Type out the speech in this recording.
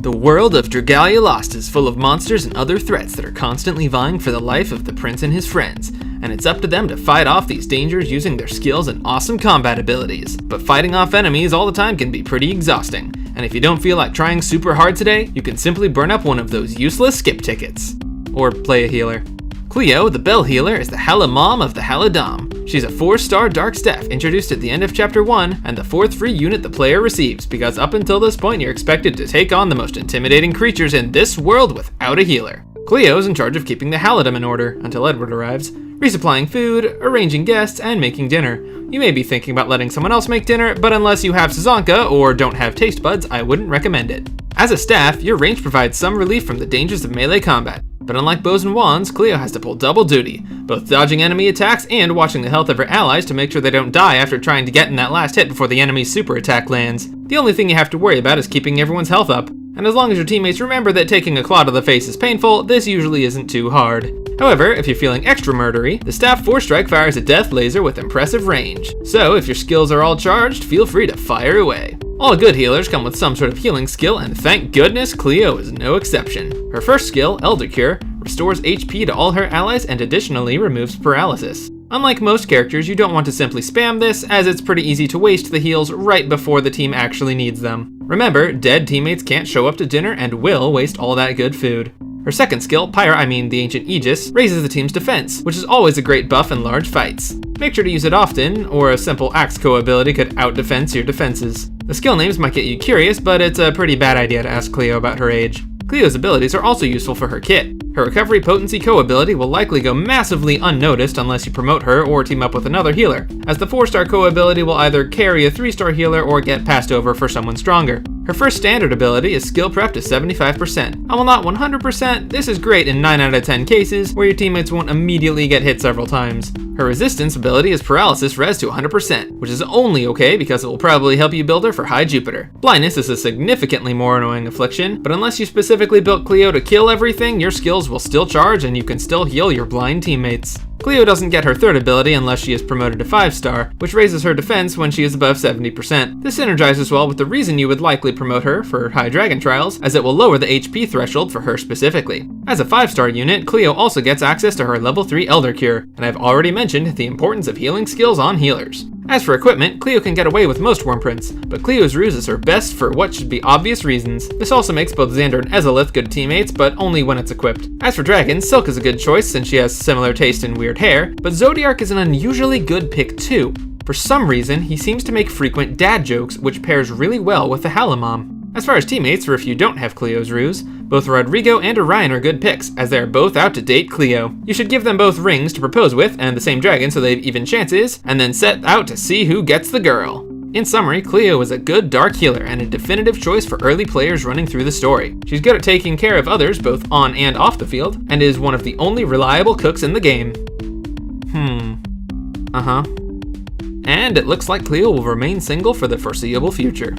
The world of Dragalia Lost is full of monsters and other threats that are constantly vying for the life of the prince and his friends, and it's up to them to fight off these dangers using their skills and awesome combat abilities. But fighting off enemies all the time can be pretty exhausting, and if you don't feel like trying super hard today, you can simply burn up one of those useless skip tickets. Or play a healer. Cleo, the Bell Healer, is the Hella Mom of the Hella Dom. She's a 4-star Dark Staff introduced at the end of Chapter 1, and the 4th free unit the player receives, because up until this point you're expected to take on the most intimidating creatures in this world without a healer. Cleo's in charge of keeping the Halidom in order until Edward arrives, resupplying food, arranging guests, and making dinner. You may be thinking about letting someone else make dinner, but unless you have Sazanka or don't have taste buds, I wouldn't recommend it. As a staff, your range provides some relief from the dangers of melee combat. But unlike bows and wands, Cleo has to pull double duty, both dodging enemy attacks and watching the health of her allies to make sure they don't die after trying to get in that last hit before the enemy's super attack lands. The only thing you have to worry about is keeping everyone's health up, and as long as your teammates remember that taking a claw to the face is painful, this usually isn't too hard. However, if you're feeling extra murdery, the Staff 4-strike fires a death laser with impressive range. So if your skills are all charged, feel free to fire away. All good healers come with some sort of healing skill, and thank goodness Cleo is no exception. Her first skill, Elder Cure, restores HP to all her allies and additionally removes paralysis. Unlike most characters, you don't want to simply spam this, as it's pretty easy to waste the heals right before the team actually needs them. Remember, dead teammates can't show up to dinner and will waste all that good food. Her second skill, the Ancient Aegis, raises the team's defense, which is always a great buff in large fights. Make sure to use it often, or a simple Axe Co ability could out-defense your defenses. The skill names might get you curious, but it's a pretty bad idea to ask Cleo about her age. Cleo's abilities are also useful for her kit. Her Recovery Potency Co ability will likely go massively unnoticed unless you promote her or team up with another healer, as the 4-star Co ability will either carry a 3-star healer or get passed over for someone stronger. Her first standard ability is skill prep to 75%. While not 100%, this is great in 9 out of 10 cases where your teammates won't immediately get hit several times. Her resistance ability is paralysis res to 100%, which is only okay because it will probably help you build her for High Jupiter. Blindness is a significantly more annoying affliction, but unless you specifically built Cleo to kill everything, your skills will still charge and you can still heal your blind teammates. Cleo doesn't get her third ability unless she is promoted to 5-star, which raises her defense when she is above 70%. This synergizes well with the reason you would likely promote her for High Dragon Trials, as it will lower the HP threshold for her specifically. As a 5-star unit, Cleo also gets access to her level 3 Elder Cure, and I've already mentioned the importance of healing skills on healers. As for equipment, Cleo can get away with most Wormprints, but Cleo's Ruse is her best for what should be obvious reasons. This also makes both Xander and Ezolith good teammates, but only when it's equipped. As for dragons, Silk is a good choice since she has similar taste in weird hair, but Zodiark is an unusually good pick too. For some reason, he seems to make frequent dad jokes, which pairs really well with the Halamom. As far as teammates, or if you don't have Cleo's Ruse, both Rodrigo and Orion are good picks, as they are both out to date Cleo. You should give them both rings to propose with, and the same dragon so they have even chances, and then set out to see who gets the girl. In summary, Cleo is a good dark healer and a definitive choice for early players running through the story. She's good at taking care of others both on and off the field, and is one of the only reliable cooks in the game. And it looks like Cleo will remain single for the foreseeable future.